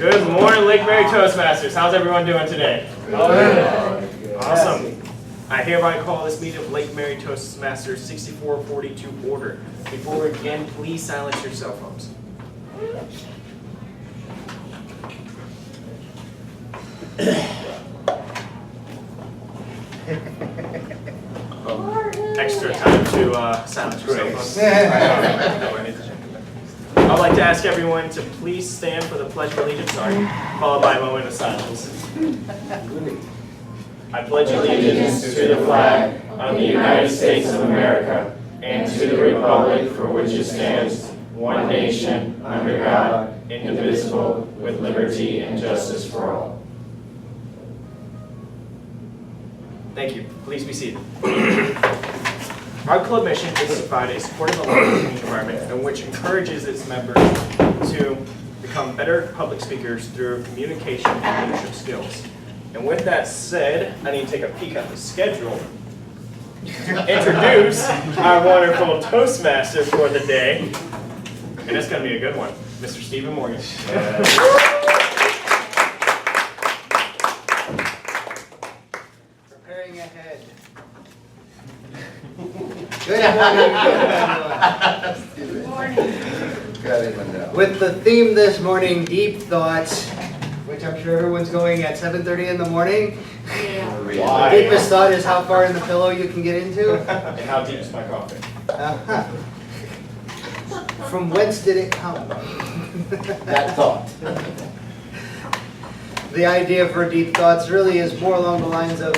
Good morning, Lake Mary Toastmasters. How's everyone doing today? Good. Awesome. I hereby call this meeting of Lake Mary Toastmasters 6442 order. Before we begin, please silence your cell phones. Extra time to silence your cell phones. I'd like to ask everyone to please stand for the Pledge of Allegiance, followed by a moment of silence. I pledge allegiance to the flag of the United States of America and to the republic for which it stands, one nation, under God, indivisible, with liberty and justice for all. Thank you. Please be seated. Our club mission is to provide a supportive and learning environment in which encourages its members to become better public speakers through communication and leadership skills. And with that said, I need to take a peek at the schedule to introduce our wonderful Toastmaster for the day. And it's going to be a good one, Mr. Stephen Morgan. Preparing ahead. Good morning. Good morning. With the theme this morning, Deep Thoughts, which I'm sure everyone's going at 7:30 in the morning. Yeah. The deepest thought is how far in the pillow you can get into. And how deep is my coffee? From whence did it come? That thought. The idea for Deep Thoughts really is more along the lines of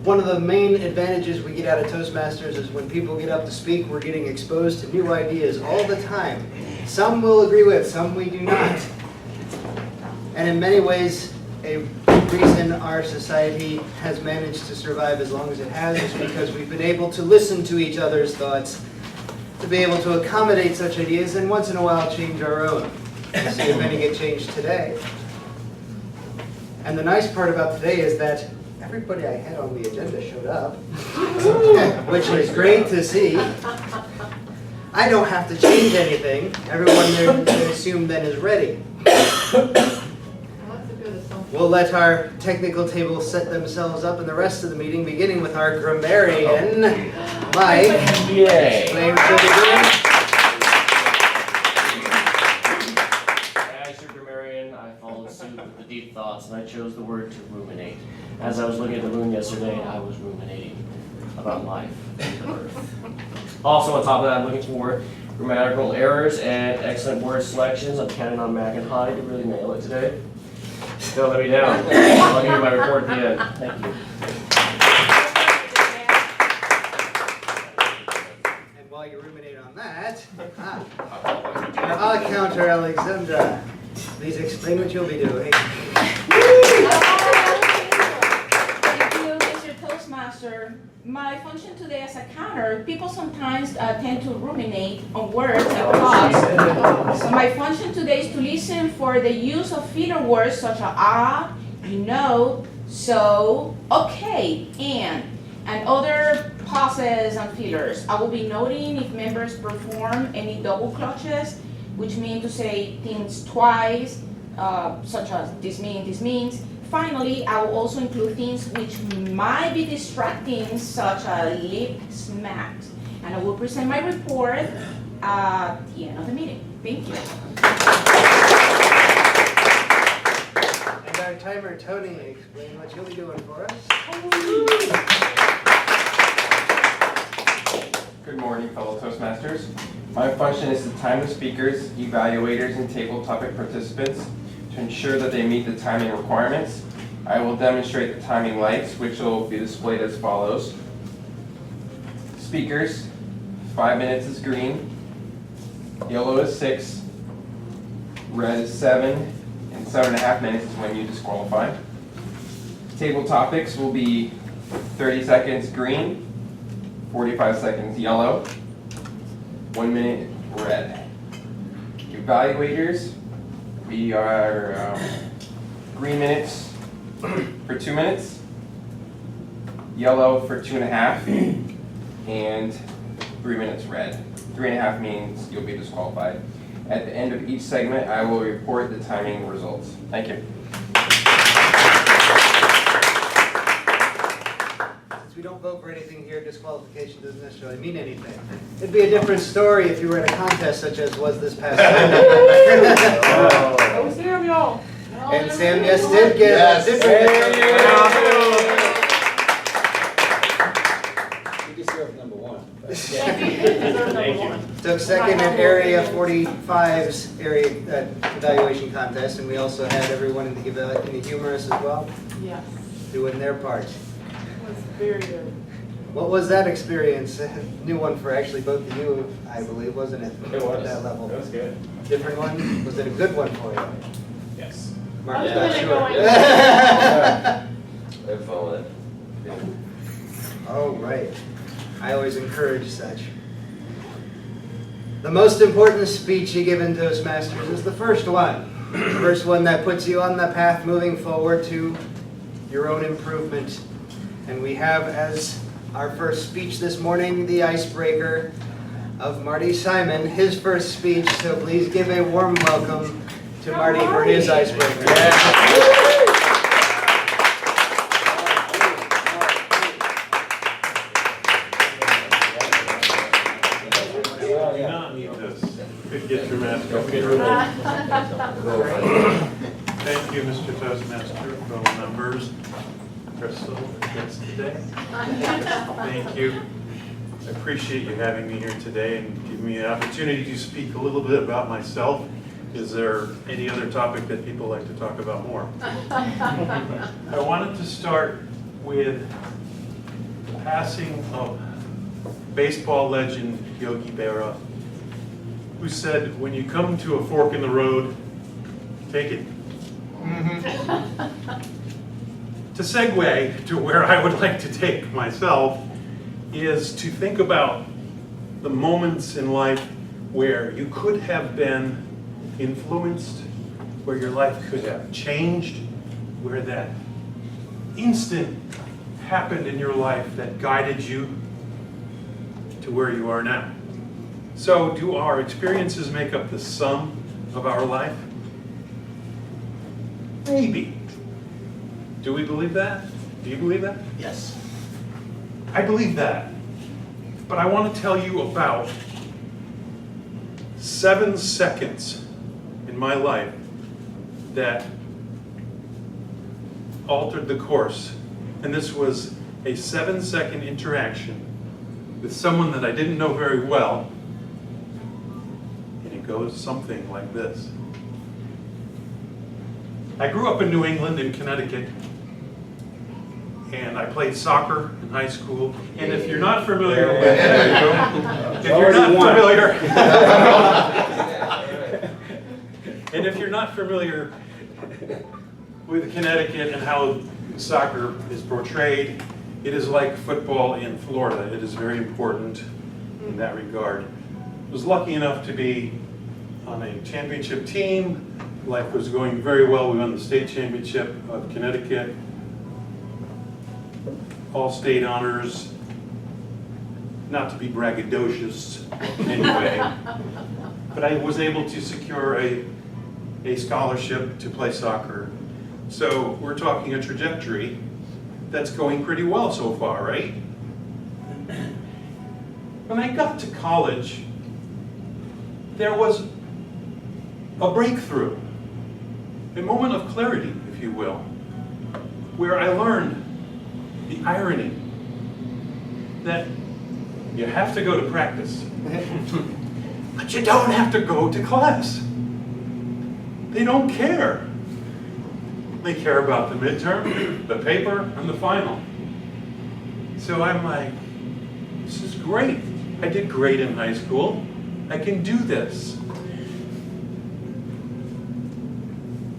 one of the main advantages we get out of Toastmasters is when people get up to speak, we're getting exposed to new ideas all the time. Some we'll agree with, some we do not. And in many ways, a reason our society has managed to survive as long as it has is because we've been able to listen to each other's thoughts, to be able to accommodate such ideas, and once in a while change our own. See if any get changed today. And the nice part about today is that everybody I had on the agenda showed up, which is great to see. I don't have to change anything. Everyone there, I assume, then is ready. We'll let our technical table set themselves up in the rest of the meeting, beginning with our grammarian, Mike. Yay. Explain to the room. As your grammarian, I followed suit with the deep thoughts, and I chose the word to ruminate. As I was looking at the moon yesterday, I was ruminating about life and the earth. Also, on top of that, I'm looking for grammatical errors and excellent word selections. I'm counting on Mac and Hadi to really nail it today. Don't let me down. I'll give you my report at the end. Thank you. And while you ruminate on that, our counter Alexandra, please explain what you'll be doing. Thank you, Mr. Toastmaster. My function today as a counter, people sometimes tend to ruminate on words and thoughts. So my function today is to listen for the use of filler words such as you know, so, okay, and other pauses and fillers. I will be noting if members perform any double clutches, which mean to say things twice, such as this means. Finally, I will also include things which might be distracting, such as lip smacks. And I will present my report at the end of the meeting. Thank you. And our timer, Tony, explain what you'll be doing for us. Good morning, fellow Toastmasters. My function is to time the speakers, evaluators, and table topic participants to ensure that they meet the timing requirements. I will demonstrate the timing lights, which will be displayed as follows. Speakers, 5 minutes is green, yellow is 6, red is 7, and 7.5 minutes is when you disqualify. Table topics will be 30 seconds green, 45 seconds yellow, 1 minute red. Evaluators, we are green minutes for 2 minutes, yellow for 2.5, and 3 minutes red. 3.5 means you'll be disqualified. At the end of each segment, I will report the timing results. Thank you. Since we don't vote for anything here, disqualification doesn't necessarily mean anything. It'd be a different story if you were at a contest such as was this past Sunday. Oh, Sam, y'all. And Sam, yes, did get did bring it. You deserve number one. Thank you. Took second at Area 45's area evaluation contest, and we also had everyone in the humorous as well Yes, doing their part. it was very good. What was that experience? A new one for actually both of you, I believe, wasn't it? It was. At that level. That was good. Different one? Was it a good one for you? Yes. Mark's I'm not gonna sure. go in. Have fun with it. Oh, right. I always encourage such. The most important speech you give in Toastmasters is the first one. The first one that puts you on the path moving forward to your own improvement. And we have as our first speech this morning, the Icebreaker of Marty Simon, his first speech. So please give a warm welcome to Marty for his Icebreaker. You do not need this. Could get your mask off. Thank you, Mr. Toastmaster, fellow members, Crystal, guests today. Thank you. I appreciate you having me here today and giving me an opportunity to speak a little bit about myself. Is there any other topic that people like to talk about more? I wanted to start with the passing of baseball legend Yogi Berra, who said, when you come to a fork in the road, take it. To segue to where I would like to take myself is to think about the moments in life where you could have been influenced, where your life could have changed, where that instant happened in your life that guided you to where you are now. So do our experiences make up the sum of our life? Maybe. Do we believe that? Do you believe that? Yes. I believe that. But I want to tell you about 7 seconds in my life that altered the course. And this was a 7-second interaction with someone that I didn't know very well. And it goes something like this. I grew up in New England, in Connecticut, and I played soccer in high school. And if you're not familiar with if you're not familiar with Connecticut and how soccer is portrayed, it is like football in Florida. It is very important in that regard. I was lucky enough to be on a championship team. Life was going very well. We won the state championship of Connecticut. All state honors. Not to be braggadocious anyway, but I was able to secure a scholarship to play soccer. So we're talking a trajectory that's going pretty well so far, right? When I got to college, there was a breakthrough, a moment of clarity, if you will, where I learned the irony that you have to go to practice, but you don't have to go to class. They don't care. They care about the midterm, the paper, and the final. So I'm like, this is great. I did great in high school. I can do this.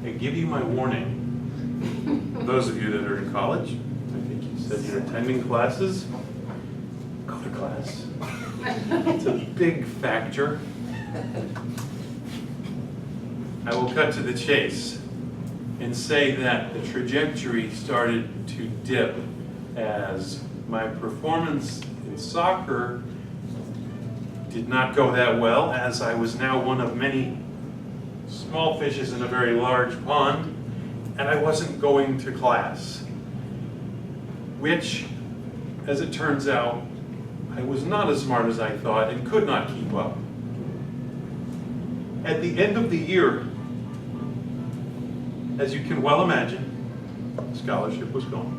I give you my warning. Those of you that are in college, I think you said you're attending classes. Go to class. It's a big factor. I will cut to the chase and say that the trajectory started to dip as my performance in soccer did not go that well, as I was now one of many small fishes in a very large pond, and I wasn't going to class, which, as it turns out, I was not as smart as I thought and could not keep up. At the end of the year, as you can well imagine, scholarship was gone.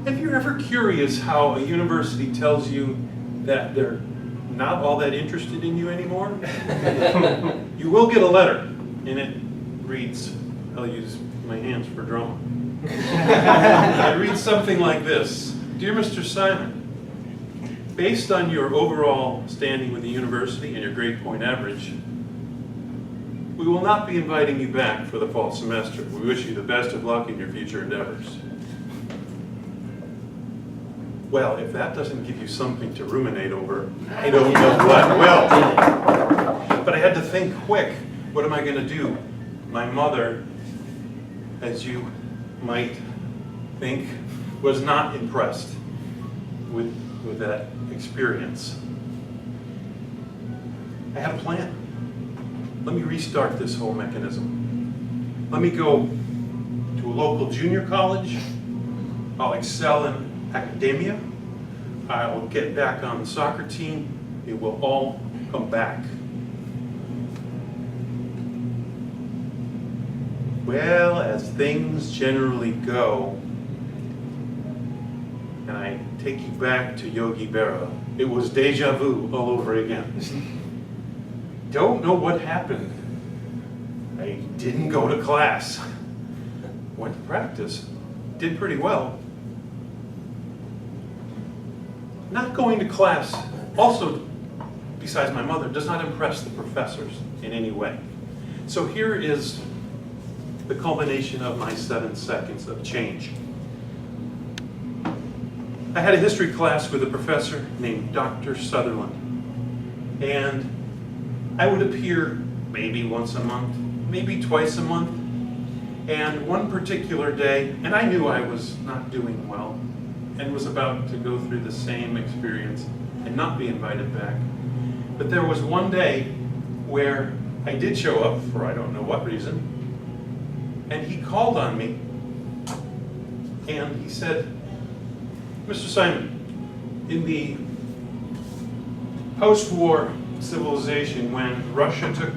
If you're ever curious how a university tells you that they're not all that interested in you anymore, you will get a letter, and it reads, I'll use my hands for drama. It reads something like this: Dear Mr. Simon, based on your overall standing with the university and your grade point average, we will not be inviting you back for the fall semester. We wish you the best of luck in your future endeavors. Well, if that doesn't give you something to ruminate over, I don't know what will. But I had to think quick. What am I going to do? My mother, as you might think, was not impressed with that experience. I had a plan. Let me restart this whole mechanism. Let me go to a local junior college. I'll excel in academia. I will get back on the soccer team. It will all come back. Well, as things generally go, and I take you back to Yogi Berra, it was deja vu all over again. Don't know what happened. I didn't go to class. Went to practice. Did pretty well. Not going to class, also, besides my mother, does not impress the professors in any way. So here is the culmination of my 7 seconds of change. I had a history class with a professor named Dr. Sutherland, and I would appear maybe once a month, maybe twice a month, and one particular day, and I knew I was not doing well, and was about to go through the same experience and not be invited back. But there was one day where I did show up for I don't know what reason, and he called on me, and he said, Mr. Simon, in the post-war civilization, when Russia took,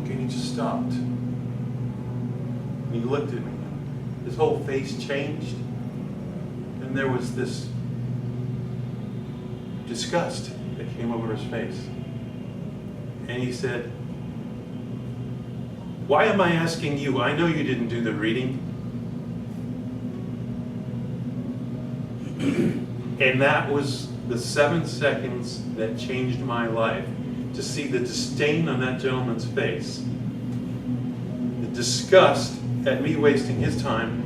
and he just stopped. And he looked at me. His whole face changed. And there was this disgust that came over his face. And he said, why am I asking you? I know you didn't do the reading. And that was the 7 seconds that changed my life. To see the disdain on that gentleman's face, the disgust at me wasting his time,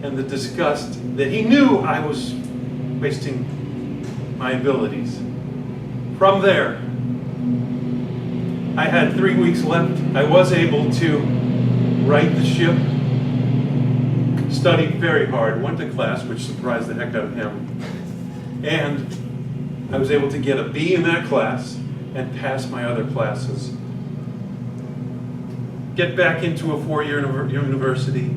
and the disgust that he knew I was wasting my abilities. From there, I had 3 weeks left. I was able to right the ship, studied very hard, went to class, which surprised the heck out of him, and I was able to get a B in that class and pass my other classes. Get back into a 4-year university,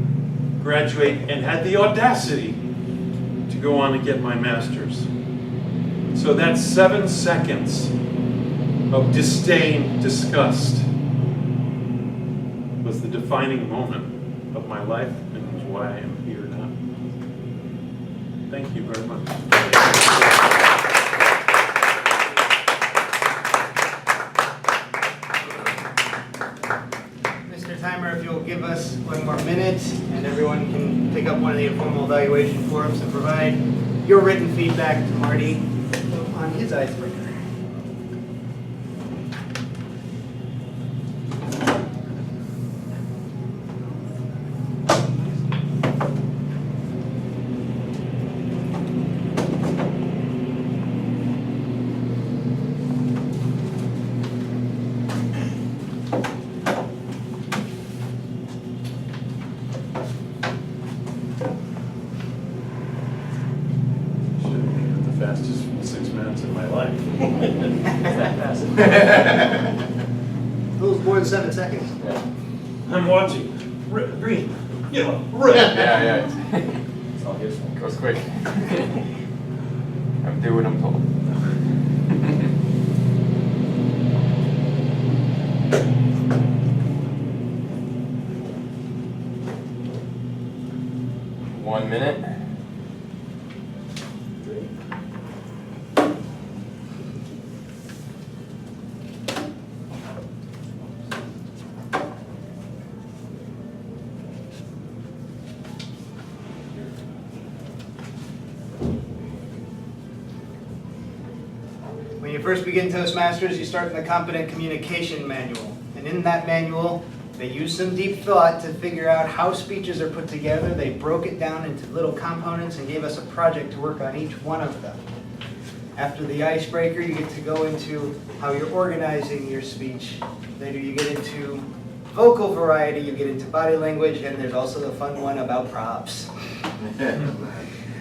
graduate, and had the audacity to go on and get my master's. So that 7 seconds of disdain, disgust, was the defining moment of my life, and is why I am here now. Thank you very much. Mr. Timer, if you'll give us 1 more minute, and everyone can pick up one of the informal evaluation forms and provide your written feedback to Marty on his icebreaker. more than 7 seconds. I'm watching. Green, yellow, red. Yeah. It's all his fault. Goes quick. I'm doing what I'm told. One minute. When you first begin Toastmasters, you start in the Competent Communication Manual. And in that manual, they used some deep thought to figure out how speeches are put together. They broke it down into little components and gave us a project to work on each one of them. After the icebreaker, you get to go into how you're organizing your speech. Later you get into vocal variety, you get into body language, and there's also the fun one about props.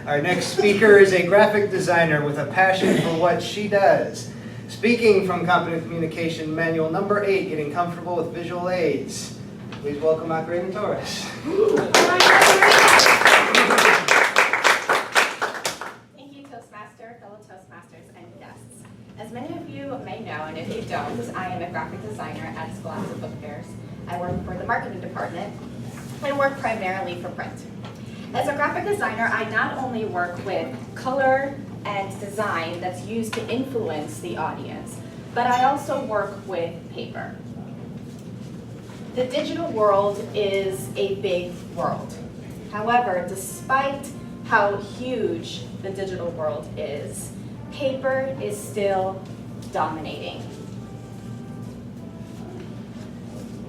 Our next speaker is a graphic designer with a passion for what she does. Speaking from Competent Communication Manual number 8, getting comfortable with visual aids. Please welcome Macarena Torres. Thank you, Toastmaster, fellow Toastmasters, and guests. As many of you may know, and if you don't, I am a graphic designer at Scholastic Book Fairs. I work for the marketing department and work primarily for print. As a graphic designer, I not only work with color and design that's used to influence the audience, but I also work with paper. The digital world is a big world. However, despite how huge the digital world is, paper is still dominating.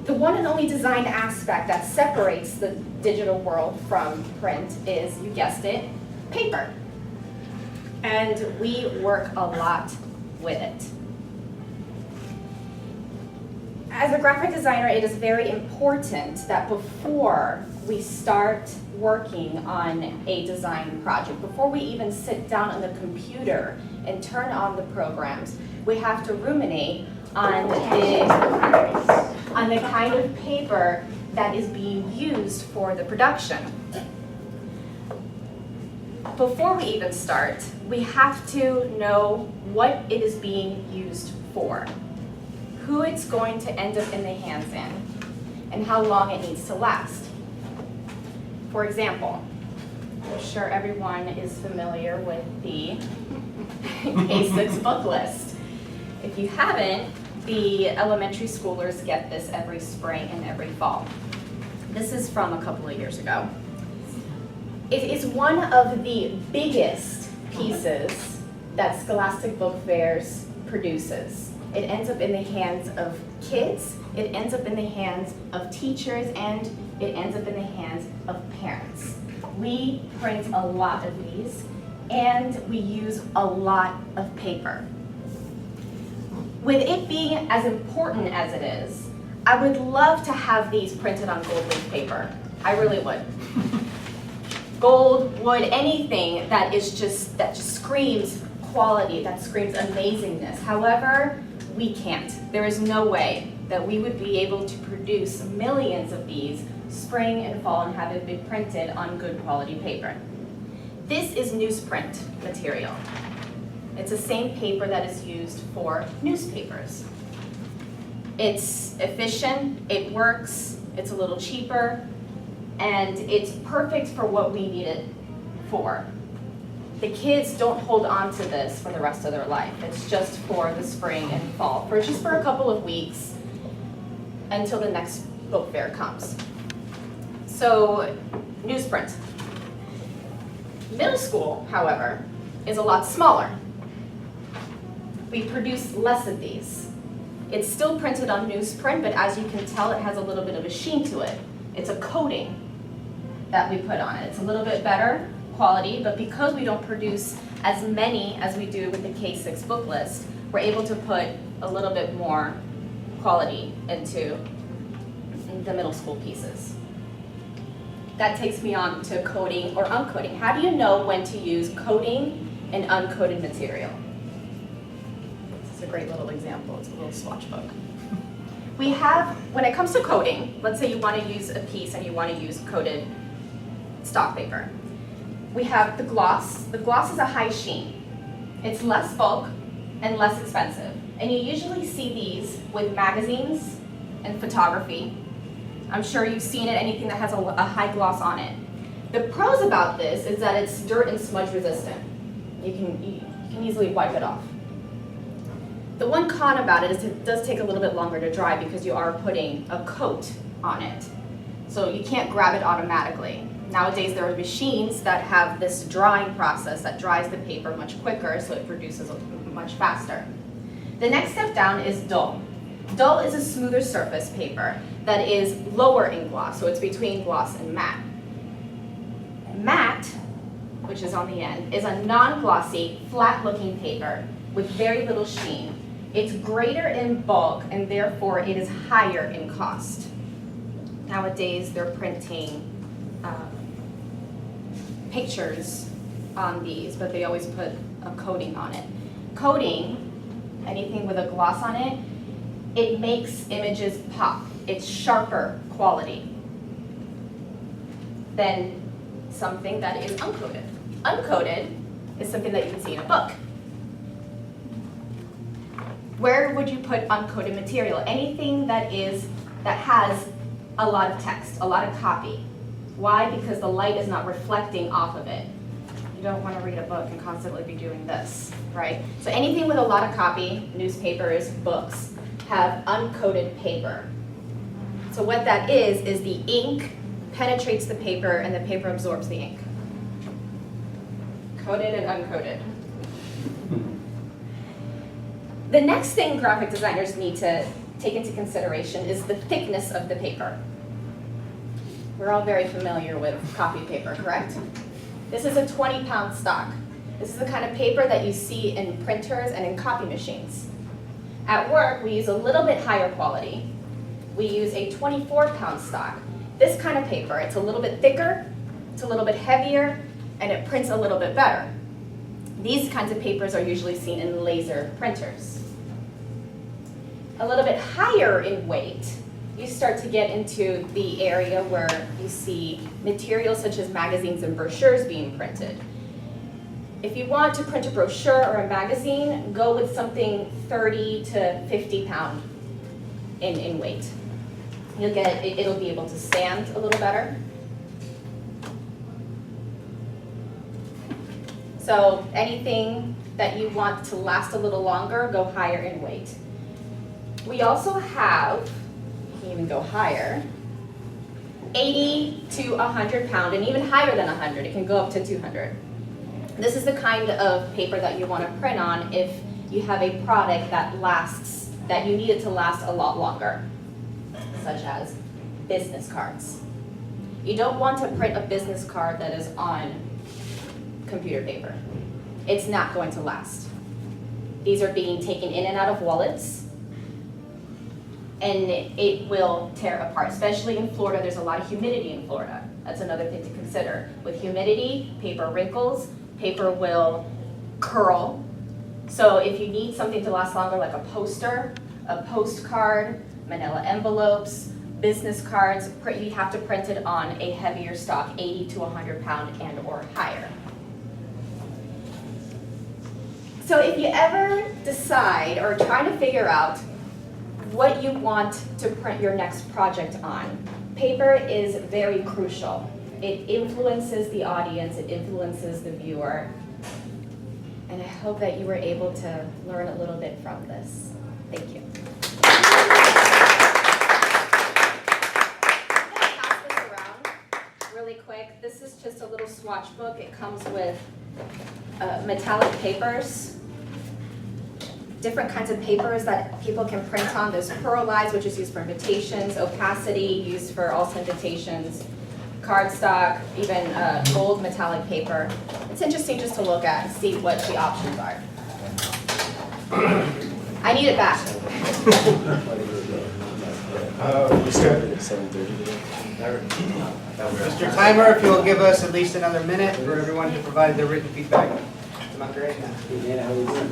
The one and only design aspect that separates the digital world from print is, you guessed it, paper. And we work a lot with it. As a graphic designer, it is very important that before we start working on a design project, before we even sit down on the computer and turn on the programs, we have to ruminate on the kind of paper that is being used for the production. Before we even start, we have to know what it is being used for, who it's going to end up in the hands in, and how long it needs to last. For example, I'm sure everyone is familiar with the K6 book list. If you haven't, the elementary schoolers get this every spring and every fall. This is from a couple of years ago. It is one of the biggest pieces that Scholastic Book Fairs produces. It ends up in the hands of kids, it ends up in the hands of teachers, and it ends up in the hands of parents. We print a lot of these, and we use a lot of paper. With it being as important as it is, I would love to have these printed on gold leaf paper. I really would. Gold, wood, anything that just screams quality, that screams amazingness. However, we can't. There is no way that we would be able to produce millions of these spring and fall and have it be printed on good quality paper. This is newsprint material. It's the same paper that is used for newspapers. It's efficient, it works, it's a little cheaper, and it's perfect for what we need it for. The kids don't hold on to this for the rest of their life. It's just for the spring and fall, just for a couple of weeks until the next book fair comes. So, newsprint. Middle school, however, is a lot smaller. We produce less of these. It's still printed on newsprint, but as you can tell, it has a little bit of a sheen to it. It's a coating that we put on it. It's a little bit better quality, but because we don't produce as many as we do with the K6 book list, we're able to put a little bit more quality into the middle school pieces. That takes me on to coating or uncoating. How do you know when to use coating and uncoated material? This is a great little example. It's a little swatch book. We have, when it comes to coding, let's say you want to use a piece and you want to use coated stock paper. We have the gloss. The gloss is a high sheen. It's less bulk and less expensive. And you usually see these with magazines and photography. I'm sure you've seen it, anything that has a high gloss on it. The pros about this is that it's dirt and smudge resistant. You can easily wipe it off. The one con about it is it does take a little bit longer to dry because you are putting a coat on it. So you can't grab it automatically. Nowadays there are machines that have this drying process that dries the paper much quicker, so it produces much faster. The next step down is dull. Dull is a smoother surface paper that is lower in gloss, so it's between gloss and matte. Matte, which is on the end, is a non-glossy, flat-looking paper with very little sheen. It's greater in bulk and therefore it is higher in cost. Nowadays they're printing pictures on these, but they always put a coating on it. Coating, anything with a gloss on it, it makes images pop. It's sharper quality than something that is uncoated. Uncoated is something that you can see in a book. Where would you put uncoated material? Anything that has a lot of text, a lot of copy. Why? Because the light is not reflecting off of it. You don't want to read a book and constantly be doing this, right? So anything with a lot of copy, newspapers, books, have uncoated paper. So what that is the ink penetrates the paper and the paper absorbs the ink. Coated and uncoated. The next thing graphic designers need to take into consideration is the thickness of the paper. We're all very familiar with copy paper, correct? This is a 20-pound stock. This is the kind of paper that you see in printers and in copy machines. At work, we use a little bit higher quality. We use a 24-pound stock. This kind of paper, it's a little bit thicker, it's a little bit heavier, and it prints a little bit better. These kinds of papers are usually seen in laser printers. A little bit higher in weight, you start to get into the area where you see materials such as magazines and brochures being printed. If you want to print a brochure or a magazine, go with something 30 to 50 pound in weight. You'll get it'll be able to stand a little better. So anything that you want to last a little longer, go higher in weight. We also have, you can even go higher, 80 to 100 pound, and even higher than 100. It can go up to 200. This is the kind of paper that you want to print on if you have a product that lasts, that you need it to last a lot longer, such as business cards. You don't want to print a business card that is on computer paper. It's not going to last. These are being taken in and out of wallets, and it will tear apart, especially in Florida. There's a lot of humidity in Florida. That's another thing to consider. With humidity, paper wrinkles, paper will curl. So if you need something to last longer, like a poster, a postcard, manila envelopes, business cards, you have to print it on a heavier stock, 80 to 100 pound and or higher. So if you ever decide or trying to figure out what you want to print your next project on, paper is very crucial. It influences the audience, it influences the viewer, and I hope that you were able to learn a little bit from this. Thank you. I'm going to pass this around really quick. This is just a little swatch book. It comes with metallic papers, different kinds of papers that people can print on. There's pearlized, which is used for invitations, opacity, used for also invitations, cardstock, even gold metallic paper. It's interesting just to look at and see what the options are. I need it back. We started at 7:30 today. Mr. Timer, if you'll give us at least another minute for everyone to provide their written feedback to Macarena. Yeah, how we doing?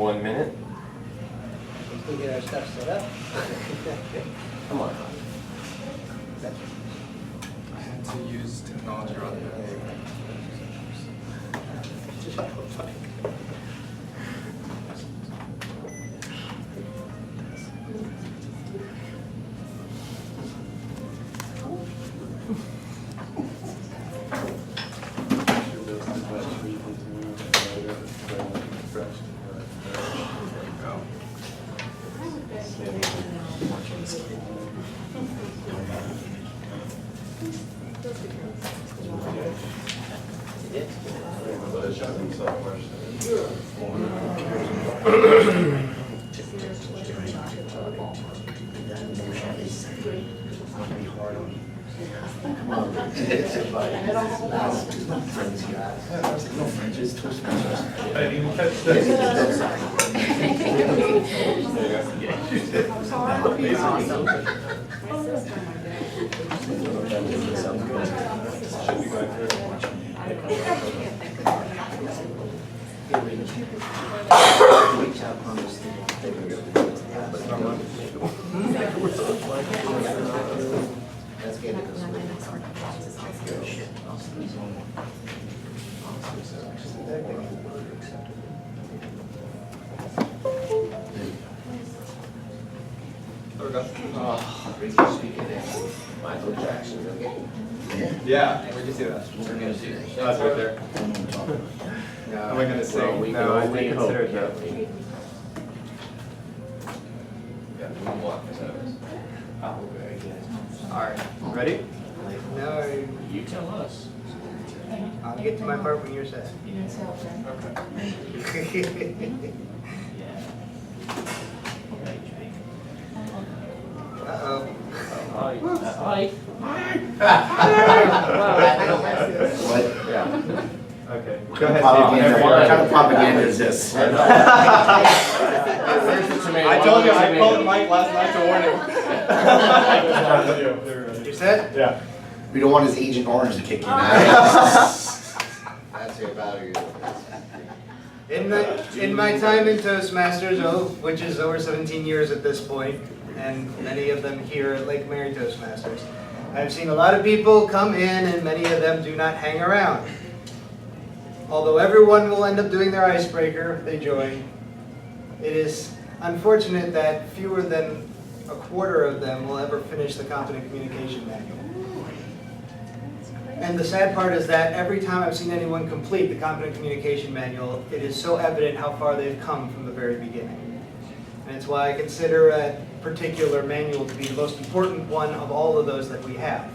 1 minute. We get our stuff set up. Come on. I had to use technology rather than I didn't even catch that. Michael Jackson, okay? Yeah, where'd you see that? Oh, that's right there. Am I gonna sing? No, I didn't consider it though. Yeah, moonwalk is ours. Oh, very good. Alright, ready? Now You tell us. I'll get to my part when you're set. Uh-oh. Hi. What? Yeah. Okay. Go What ahead, propaganda, Steve. what kind of propaganda is this? I told you, I called Mike last night to warn him. You set? Yeah. We don't want his Agent Orange to kick you now. That's your value. In my time in Toastmasters, which is over 17 years at this point, and many of them here at Lake Mary Toastmasters, I've seen a lot of people come in and many of them do not hang around. Although everyone will end up doing their icebreaker if they join, it is unfortunate that fewer than a quarter of them will ever finish the Competent Communication Manual. And the sad part is that every time I've seen anyone complete the Competent Communication Manual, it is so evident how far they've come from the very beginning. And it's why I consider a particular manual to be the most important one of all of those that we have.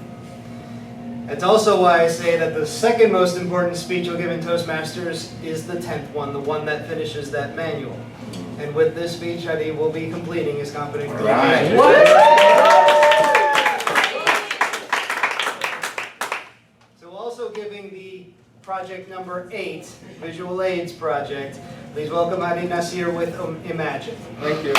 It's also why I say that the second most important speech you'll give in Toastmasters is the 10th one, the one that finishes that manual. And with this speech, Hadi will be completing his Competent Communication. So also giving the project number 8, Visual Aids Project, please welcome Hadi Nasir with Imagine. Thank you.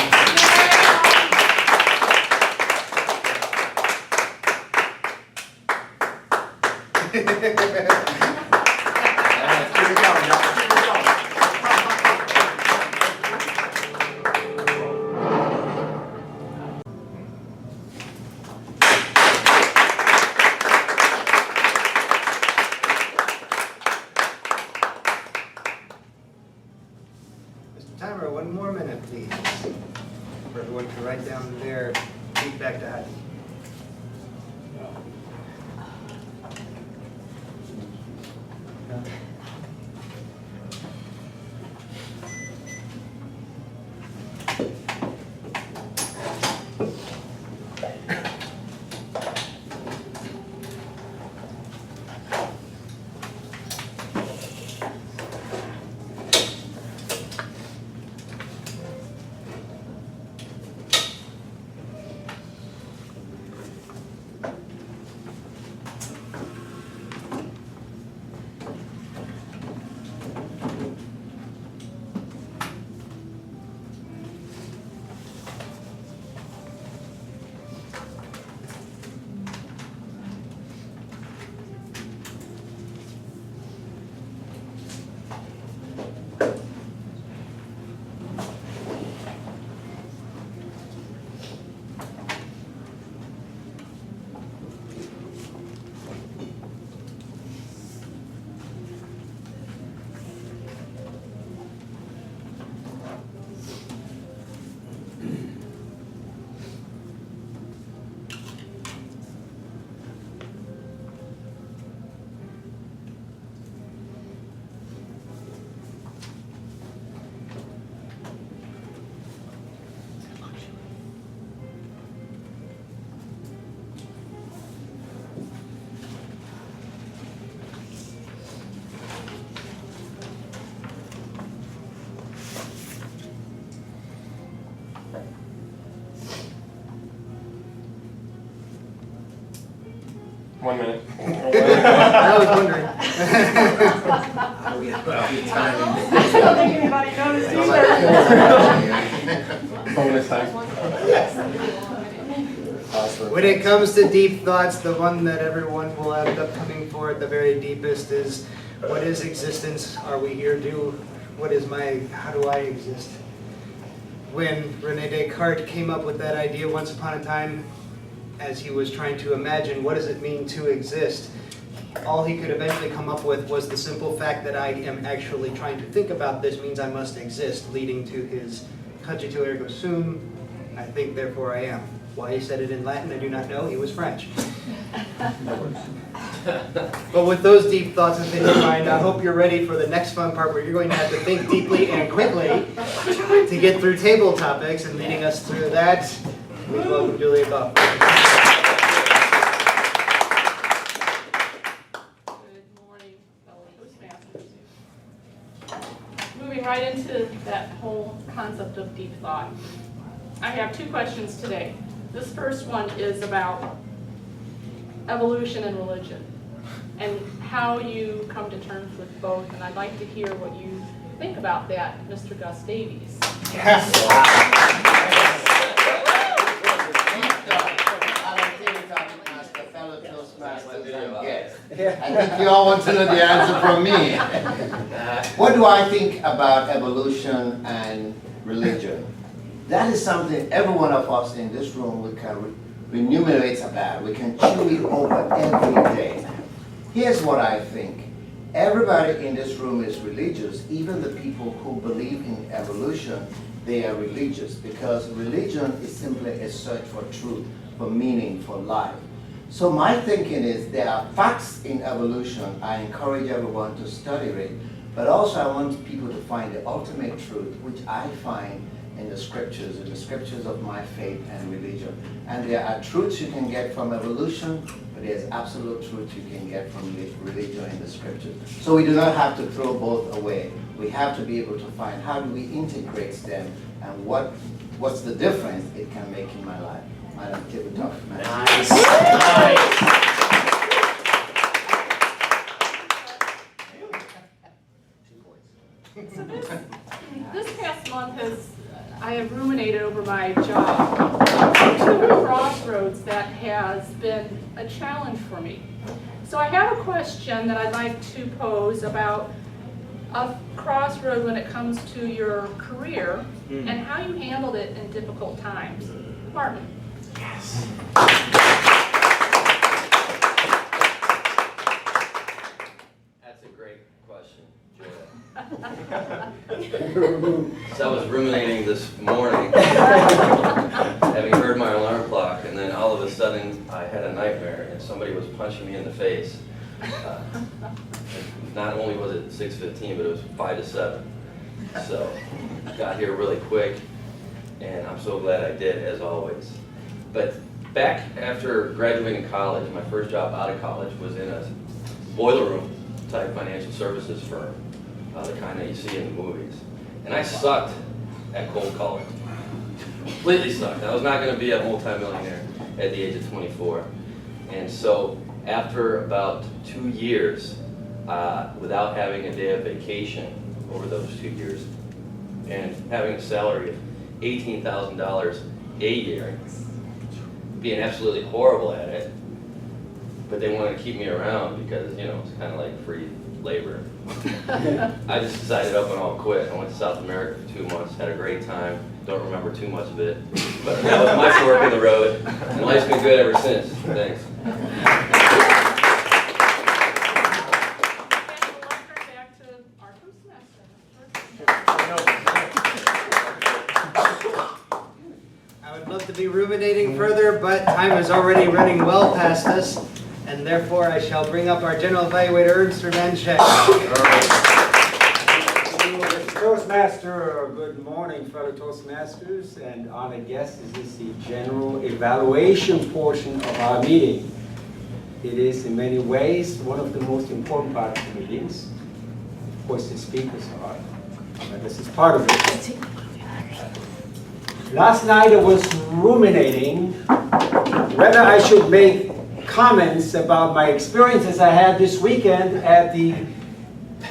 Mr. Timer, 1 more minute, please. For everyone to write down their feedback to Hadi. 1 minute. I was wondering. I don't think anybody noticed either. Bonus time. When it comes to deep thoughts, the one that everyone will end up coming for at the very deepest is, what is existence? Are we here? How do I exist? When René Descartes came up with that idea once upon a time, as he was trying to imagine what does it mean to exist, all he could eventually come up with was the simple fact that I am actually trying to think about this means I must exist, leading to his cogito ergo sum, I think therefore I am. Why he said it in Latin, I do not know. He was French. But with those deep thoughts in mind, I hope you're ready for the next fun part where you're going to have to think deeply and quickly to get through table topics. And leading us through that, we welcome Juila Buff. Good morning, fellow Toastmasters. Moving right into that whole concept of deep thought. I have 2 questions today. This first one is about evolution and religion and how you come to terms with both, and I'd like to hear what you think about that, Mr. Gus Davies. Yes. Fellow Toastmasters and guests. I think you all want to know the answer from me. What do I think about evolution and religion? That is something every one of us in this room we can remunerate about. We can chew it over every day. Here's what I think. Everybody in this room is religious. Even the people who believe in evolution, they are religious, because religion is simply a search for truth, for meaning, for life. So my thinking is there are facts in evolution. I encourage everyone to study it, but also I want people to find the ultimate truth, which I find in the scriptures of my faith and religion. And there are truths you can get from evolution, but there's absolute truth you can get from religion in the scriptures. So we do not have to throw both away. We have to be able to find how do we integrate them and what's the difference it can make in my life. Madam Tip it off. Nice. Nice. So this past month I have ruminated over my job. I've come to a crossroads that has been a challenge for me. So I have a question that I'd like to pose about a crossroad when it comes to your career and how you handled it in difficult times. Martin. Yes. That's a great question, Juila. So I was ruminating this morning, having heard my alarm clock, and then all of a sudden I had a nightmare and somebody was punching me in the face. Not only was it 6:15, but it was 5 to 7. So got here really quick, and I'm so glad I did, as always. But back after graduating college, my first job out of college was in a boiler room type financial services firm, the kind that you see in the movies. And I sucked at cold calling. Completely sucked. I was not going to be a multimillionaire at the age of 24. And so after about 2 years, without having a day of vacation over those 2 years, and having a salary of $18,000 a year, being absolutely horrible at it, but they wanted to keep me around because, you know, it's kind of like free labor. I just decided up and all quit. I went to South America for 2 months, had a great time. Don't remember too much of it, but that was my fork in the road, and life's been good ever since. Thanks. I would love to be ruminating further, but time is already running well past us, and therefore I shall bring up our general evaluator, Ernst. Toastmaster, good morning, fellow Toastmasters and honored guests. This is the general evaluation portion of our meeting. It is in many ways one of the most important parts of the meetings. Of course, the speakers are, but this is part of it. Last night I was ruminating whether I should make comments about my experiences I had this weekend at the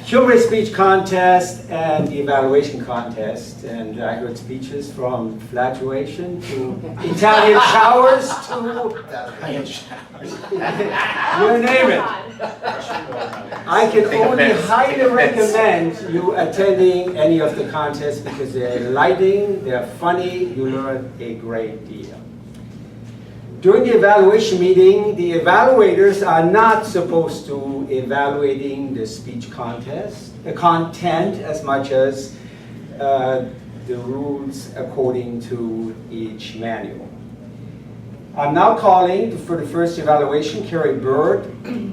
humorous speech contest and the evaluation contest. And I heard speeches from flatulation to Italian showers to you name it. I can only highly recommend you attending any of the contests because they're enlightening, they're funny, you learn a great deal. During the evaluation meeting, the evaluators are not supposed to evaluating the speech contest, the content as much as the rules according to each manual. I'm now calling for the first evaluation, Kerri Bird,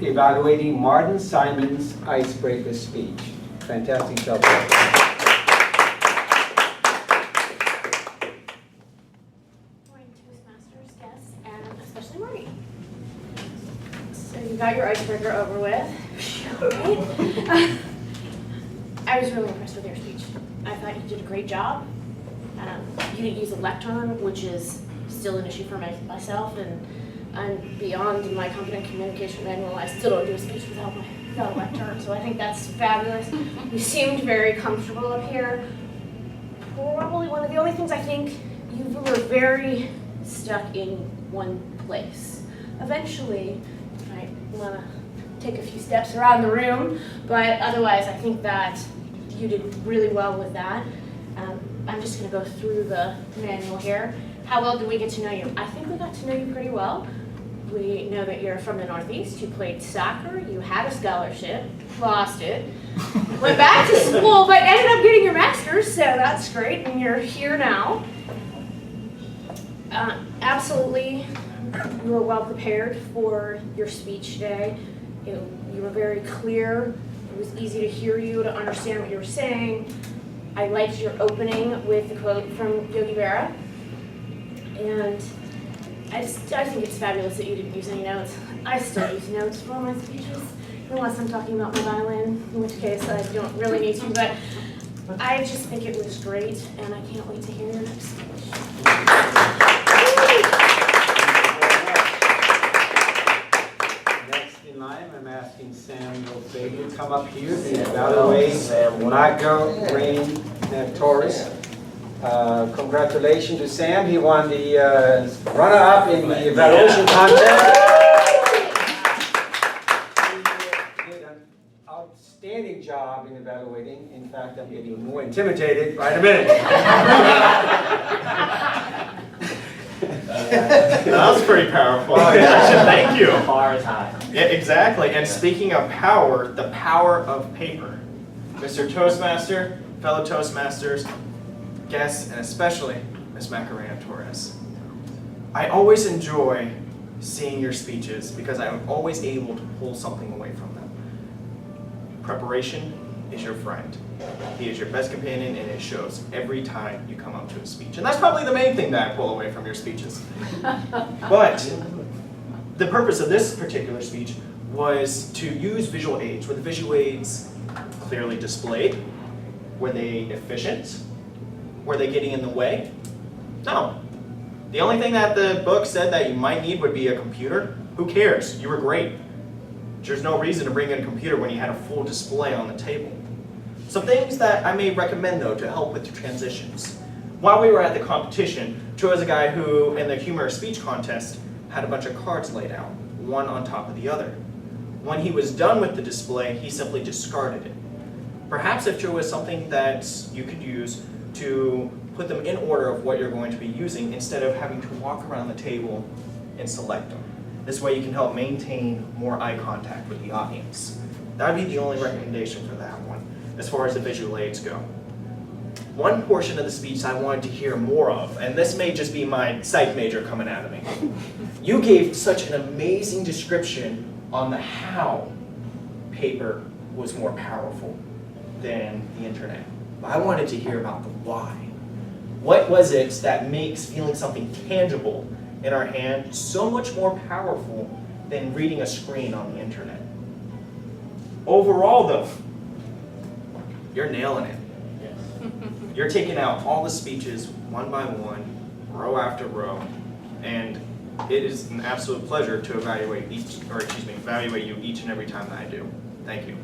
evaluating Martin Simon's Icebreaker speech. Fantastic job. Toastmasters, guests, and especially Marty. So you got your icebreaker over with, right? I was really impressed with your speech. I thought you did a great job. You didn't use a lectern, which is still an issue for myself, and I'm beyond my competent communication manual. I still don't do a speech without a lectern, so I think that's fabulous. You seemed very comfortable up here. Probably one of the only things I think you were very stuck in one place. Eventually, you might want to take a few steps around the room, but otherwise I think that you did really well with that. I'm just going to go through the manual here. How well did we get to know you? I think we got to know you pretty well. We know that you're from the Northeast, you played soccer, you had a scholarship, lost it, went back to school, but ended up getting your master's, so that's great, and you're here now. Absolutely, you were well prepared for your speech today. You were very clear, it was easy to hear you, to understand what you were saying. I liked your opening with the quote from Yogi Berra. And I think it's fabulous that you didn't use any notes. I still use notes for my speeches, unless I'm talking about my violin, in which case I don't really need to, but I just think it was great, and I can't wait to hear your next speech. Next in line, I'm asking Samuel Bailey to come up here to evaluate Macarena Taurus. Congratulations to Sam. He won the runner-up in the evaluation contest. He did an outstanding job in evaluating. In fact, I'm getting more intimidated by the minute. That was pretty powerful. Thank you. The bar is high. Yeah, exactly. And speaking of power, the power of paper. Mr. Toastmaster, fellow Toastmasters, guests, and especially Ms. Macarena Torres. I always enjoy seeing your speeches because I'm always able to pull something away from them. Preparation is your friend. He is your best companion, and it shows every time you come up to a speech. And that's probably the main thing that I pull away from your speeches. But the purpose of this particular speech was to use visual aids. Were the visual aids clearly displayed? Were they efficient? Were they getting in the way? No. The only thing that the book said that you might need would be a computer. Who cares? You were great. There's no reason to bring in a computer when you had a full display on the table. Some things that I may recommend, though, to help with the transitions. While we were at the competition, Joe was a guy who, in the humorous speech contest, had a bunch of cards laid out, one on top of the other. When he was done with the display, he simply discarded it. Perhaps if Joe was something that you could use to put them in order of what you're going to be using instead of having to walk around the table and select them. This way you can help maintain more eye contact with the audience. That would be the only recommendation for that one, as far as the visual aids go. One portion of the speech I wanted to hear more of, and this may just be my psych major coming out of me. You gave such an amazing description on the how paper was more powerful than the internet. I wanted to hear about the why. What was it that makes feeling something tangible in our hand so much more powerful than reading a screen on the internet? Overall, though, you're nailing it. Yes. You're taking out all the speeches one by one, row after row, and It is an absolute pleasure to evaluate you each and every time that I do. Thank you.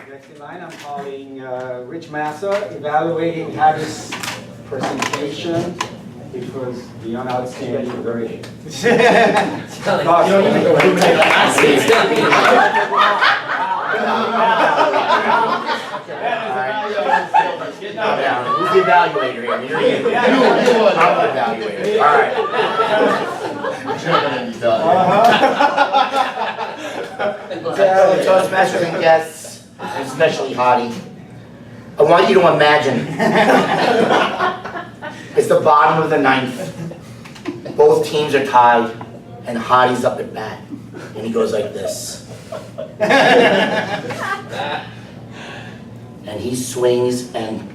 Next in line, I'm calling Rich Massa, evaluating Hadi's presentation. It was beyond outstanding, very. Who's the evaluator here? You are the evaluator. All right. Toastmasters and guests, especially Hadi, I want you to imagine it's the bottom of the ninth. Both teams are tied, and Hadi's up at bat, and he goes like this. And he swings and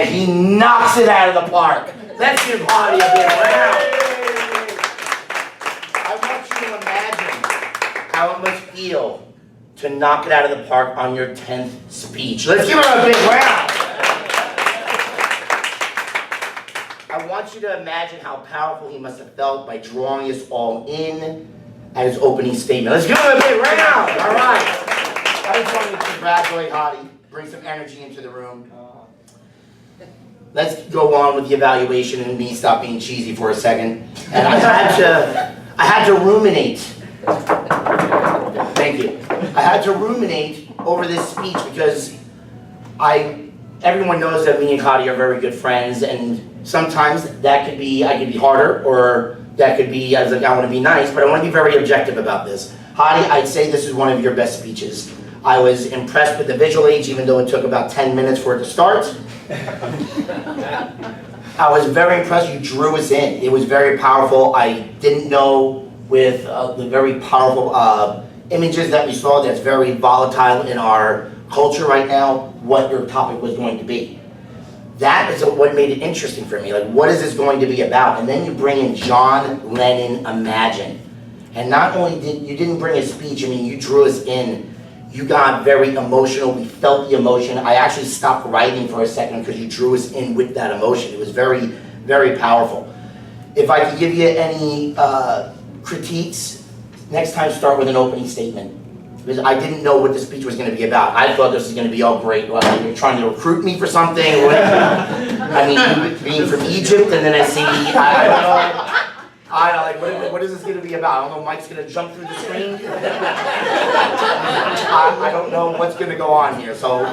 he knocks it out of the park. Let's give Hadi a big round. I want you to imagine how it must feel to knock it out of the park on your 10th speech. Let's give him a big round. I want you to imagine how powerful he must have felt by drawing us all in at his opening statement. Let's give him a big round. All right. I just wanted to congratulate Hadi. Bring some energy into the room. Let's go on with the evaluation and me stop being cheesy for a second. And I had to ruminate. Thank you. I had to ruminate over this speech because everyone knows that me and Hadi are very good friends, and sometimes I could be harder, or that could be, I was like, I want to be nice, but I want to be very objective about this. Hadi, I'd say this is one of your best speeches. I was impressed with the visual aids, even though it took about 10 minutes for it to start. I was very impressed. You drew us in. It was very powerful. I didn't know with the very powerful images that we saw that's very volatile in our culture right now, what your topic was going to be. That is what made it interesting for me. Like, what is this going to be about? And then you bring in John Lennon Imagine. And not only didn't bring a speech, I mean, you drew us in. You got very emotional. We felt the emotion. I actually stopped writing for a second because you drew us in with that emotion. It was very, very powerful. If I could give you any critiques, next time start with an opening statement. Because I didn't know what the speech was going to be about. I thought this was going to be all great. Well, you're trying to recruit me for something. I mean, being from Egypt, and then I see, I don't know. I don't like, what is this going to be about? I don't know, Mike's going to jump through the screen? I don't know what's going to go on here. So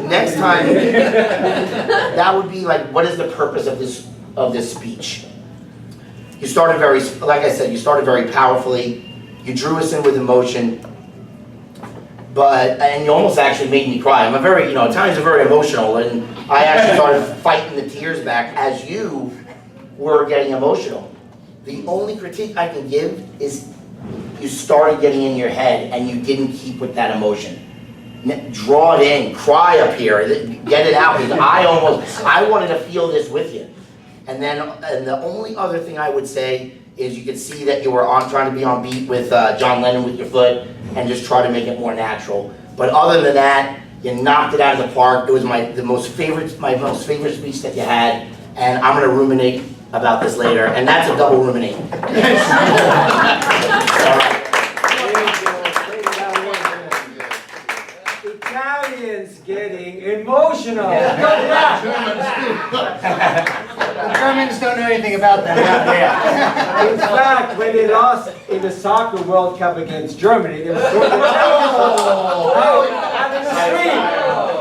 next time, that would be like, what is the purpose of this speech? You started very, like I said, you started very powerfully. You drew us in with emotion. And you almost actually made me cry. I'm at times I'm very emotional, and I actually started fighting the tears back as you were getting emotional. The only critique I can give is you started getting in your head and you didn't keep with that emotion. Draw it in, cry up here, get it out. Because I wanted to feel this with you. And the only other thing I would say is you could see that you were trying to be on beat with John Lennon with your foot and just try to make it more natural. But other than that, you knocked it out of the park. It was my most favorite speech that you had, and I'm gonna ruminate about this later, and that's a double ruminate. Italians getting emotional. Germans don't know anything about that. In fact, when they lost in the soccer World Cup against Germany, they were so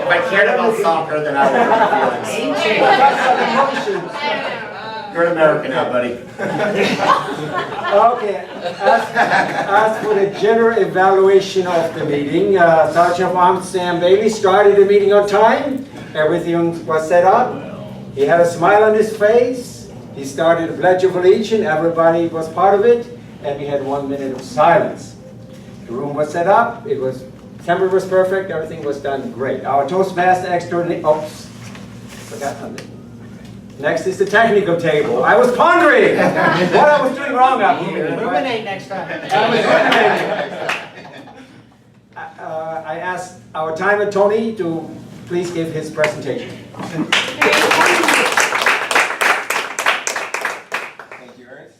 If I cared about soccer, then I would have feelings. You're an American now, buddy. Okay, as for the general evaluation of the meeting, Sergeant of Arms Sam Bailey started the meeting on time. Everything was set up. He had a smile on his face. He started a Pledge of Allegiance. Everybody was part of it. And we had 1 minute of silence. The room was set up. Temperature was perfect. Everything was done great. Our Toastmaster extraordinary, forgot something. Next is the technical table. I was pondering what I was doing wrong up here. Ruminate next time. I asked our timer, Tony, to please give his presentation. Thank you, Ernst.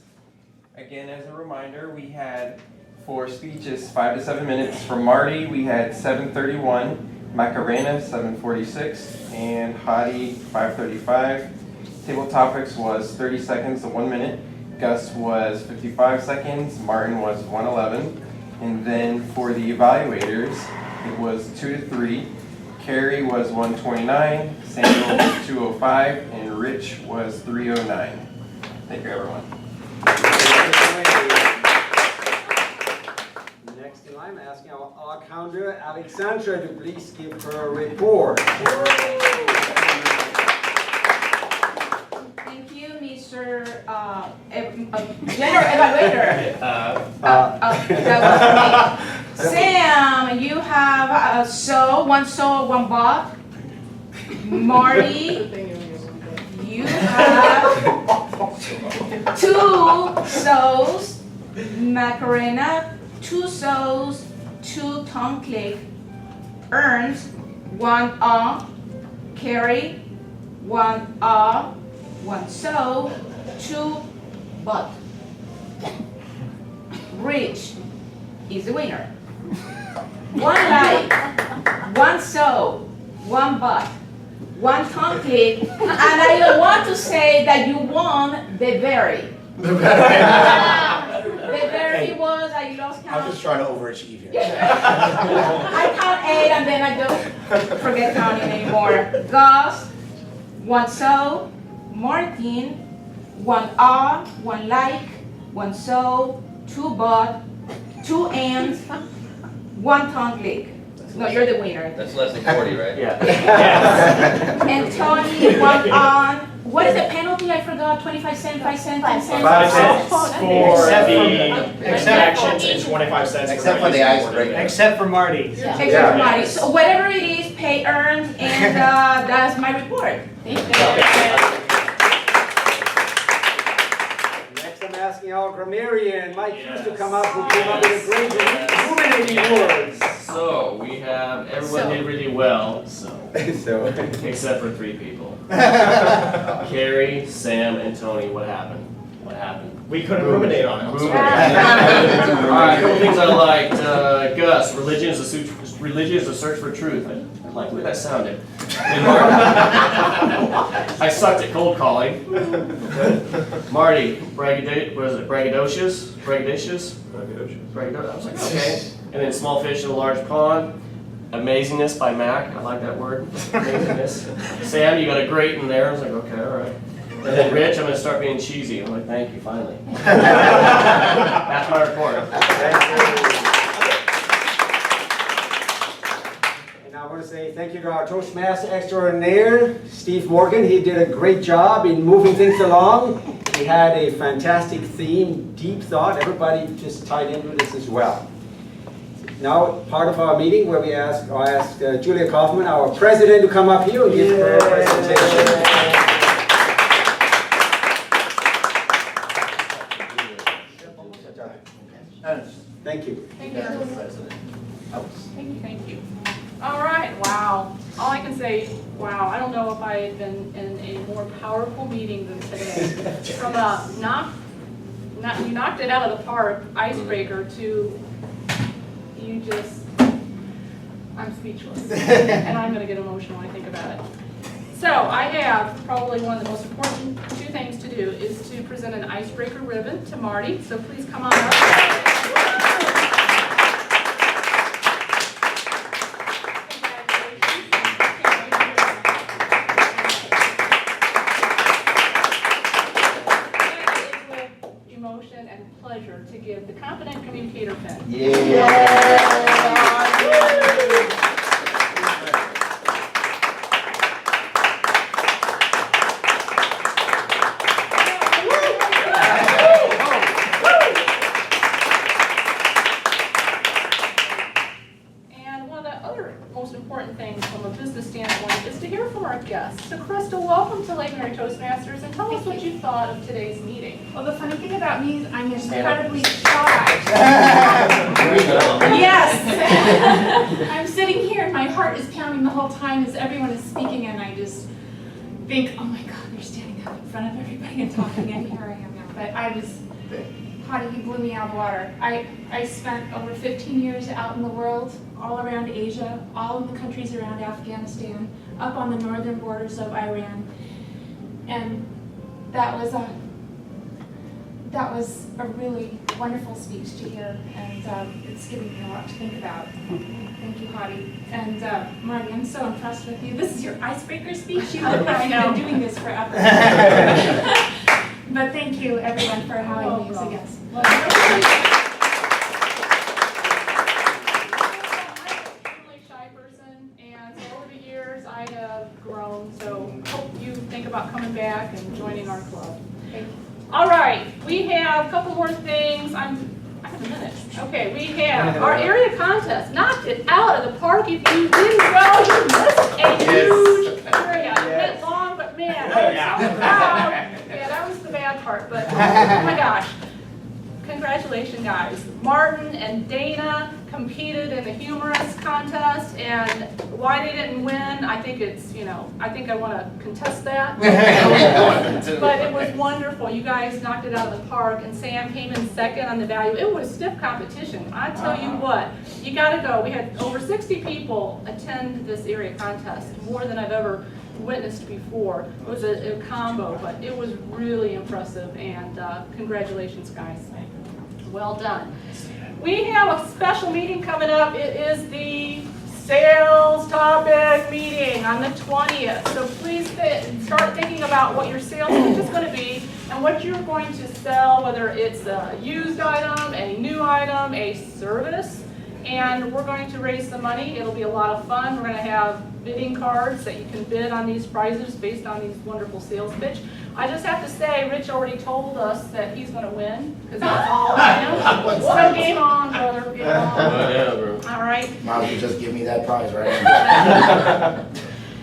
Again, as a reminder, we had for speeches 5 to 7 minutes. For Marty, we had 7:31, Macarena 7:46, and Hadi 5:35. Table topics was 30 seconds to 1 minute. Gus was 55 seconds. Martin was 111. And then for the evaluators, it was 2 to 3. Kerri was 129, Samuel was 205, and Rich was 309. Thank you, everyone. Next in line, I'm asking our counter, Alexandra, to please give her a report. Thank you, Mr. General Evaluator. That was me. Sam, you have one sow, one bot. Marty, you have 2 sows. Macarena, 2 sows, 2 tongue click. Ernst, 1 Kerri, 1 1 sow, 2 bot. Rich is the winner. 1 like, 1 sow, 1 bot, 1 tongue click, and I want to say that you won the very. The very was, I lost count. I'm just trying to overachieve here. I count 8 and then I don't forget counting anymore. Gus, 1 sow. Martin, 1 1 like, 1 sow, 2 bot, 2 ends, 1 tongue click. No, you're the winner. That's less than 40, right? Yeah. And Tony, 1 on. What is the penalty? I forgot. 25 cents, 5 cents, 10 cents. 5 cents for the Except actions and 25 cents Except for the icebreaker. Except for Marty. Except for Marty. So whatever it is, pay earned, and that's my report. Thank you. Next, I'm asking our grammarian, Mike Hughes, to come up, who came up with a great illuminating words. So we have everyone did really well. So except for 3 people. Kerri, Sam, and Tony. What happened? What happened? We couldn't ruminate on it. All right, a couple things I liked. Gus, religion is a search for truth. I like the way that sounded. And Marty, I sucked at cold calling. Marty, braggadocious? Braggadocious? I was like, okay. And then small fish in a large pond. Amazingness by Mac. I like that word. Amazingness. Sam, you got a great in there. I was like, okay, all right. And then Rich, I'm going to start being cheesy. I'm like, thank you, finally. That's my report. And I want to say thank you to our Toastmaster extraordinaire, Steve Morgan. He did a great job in moving things along. He had a fantastic theme, deep thought. Everybody just tied into this as well. Now, part of our meeting where I asked Julia Kaufman, our president, to come up here and give her a presentation. Thank you. Thank you. Thank you. All right, wow. All I can say, wow, I don't know if I had been in a more powerful meeting than today. From a you knocked it out of the park, icebreaker, to you just, I'm speechless. And I'm going to get emotional when I think about it. So I have probably one of the most important 2 things to do is to present an icebreaker ribbon to Marty. So please come on up. Pleasure to give the Competent Communicator Pin. And one of the other most important things from a business standpoint is to hear from our guests. So Crystal, welcome to Lake Mary Toastmasters. Toastmasters and tell us what you thought of today's meeting. Well, the funny thing about me is I'm Stand up. incredibly shy. Yes. I'm sitting here and my heart is pounding the whole time as everyone is speaking, and I just think, oh my God, they're standing up in front of everybody and talking, and here I am now. But I was, Hadi, he blew me out of the water. I spent over 15 years out in the world, all around Asia, all in the countries around Afghanistan, up on the northern borders of Iran. And that was a really wonderful speech to hear, and it's given me a lot to think about. Thank you, Hadi. And Marty, I'm so impressed with you. This is your icebreaker speech. You look like you've been doing this forever. But thank you, everyone, for having me as a guest. I'm a really shy person, and so over the years I have grown, so hope you think about coming back and joining our club. Thank you. All right, we have a couple more things. I have a minute. Okay, we have our area contest. Knocked it out of the park. If you didn't go, you missed a huge area. It went long, but man, I was so proud. Yeah, that was the bad part, but oh my gosh. Congratulations, guys. Martin and Dana competed in the humorous contest, and why they didn't win, I think it's, I think I want to contest that. But it was wonderful. You guys knocked it out of the park, and Sam came in second on the value. It was stiff competition. I tell you what, you got to go. We had over 60 people attend this area contest, more than I've ever witnessed before. It was a combo, but it was really impressive, and congratulations, guys. Well done. We have a special meeting coming up. It is the sales topic meeting on the 20th. So please start thinking about what your sales pitch is going to be and what you're going to sell, whether it's a used item, a new item, a service. And we're going to raise some money. It'll be a lot of fun. We're going to have bidding cards that you can bid on these prizes based on these wonderful sales pitch. I just have to say, Rich already told us that he's going to win, because that's all I know. So game on, brother, game on. Whatever. All right. Might as well just give me that prize, right?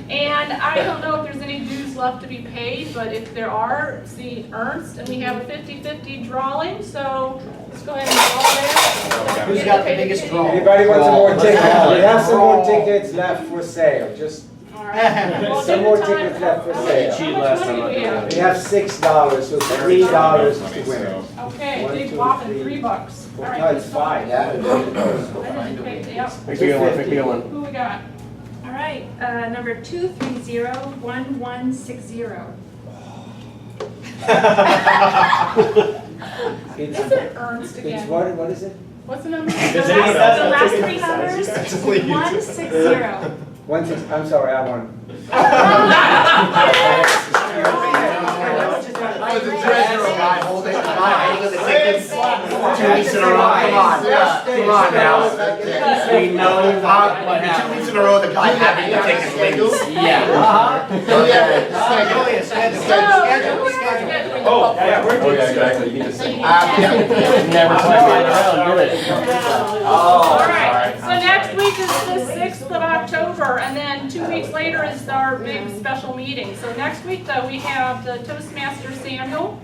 And I don't know if there's any dues left to be paid, but if there are, see Ernst, and we have a 50-50 drawing, so let's go ahead and draw there. Who's got the biggest draw? Anybody want some more tickets? We have some more tickets left for sale. Just All right. Well, some take more the time. tickets left for How sale. much money do we have? We have $6, so $3 to win. Okay, One, big two, whopping three. $3. All Well, right. no, it's $5. Yeah. I didn't pay, yep. Pick a good one, pick a good one. Who we got? All right, number 2301160. It's, Is it Ernst again? it's what is it? What's the number? The last three numbers, 160. I'm sorry, I won. The treasurer guy holding the tickets 2 weeks in a row. Come on now. We know what happened. 2 weeks in a row, the guy having the tickets wins. Yeah. Oh, yeah, we're Oh, yeah, exactly. You can just say. Never quite around, did it? All right, so next week is the 6th of October, and then 2 weeks later is our big special meeting. So next week, though, we have the Toastmaster Samuel.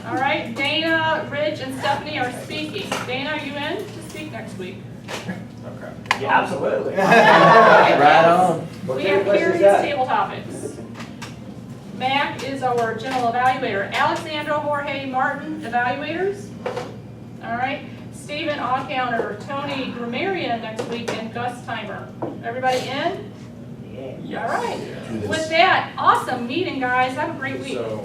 All right, Dana, Rich, and Stephanie are speaking. Dana, are you in to speak next week? Yeah, absolutely. Right on. We have Kerri's table topics. Mac is our general evaluator. Alexandra, Jorge, Martin, evaluators. All right. Stephen, odd-counter. Tony, grammarian next week, and Gus, timer. Everybody in? Yes. All right. With that, awesome meeting, guys. Have a great week. So,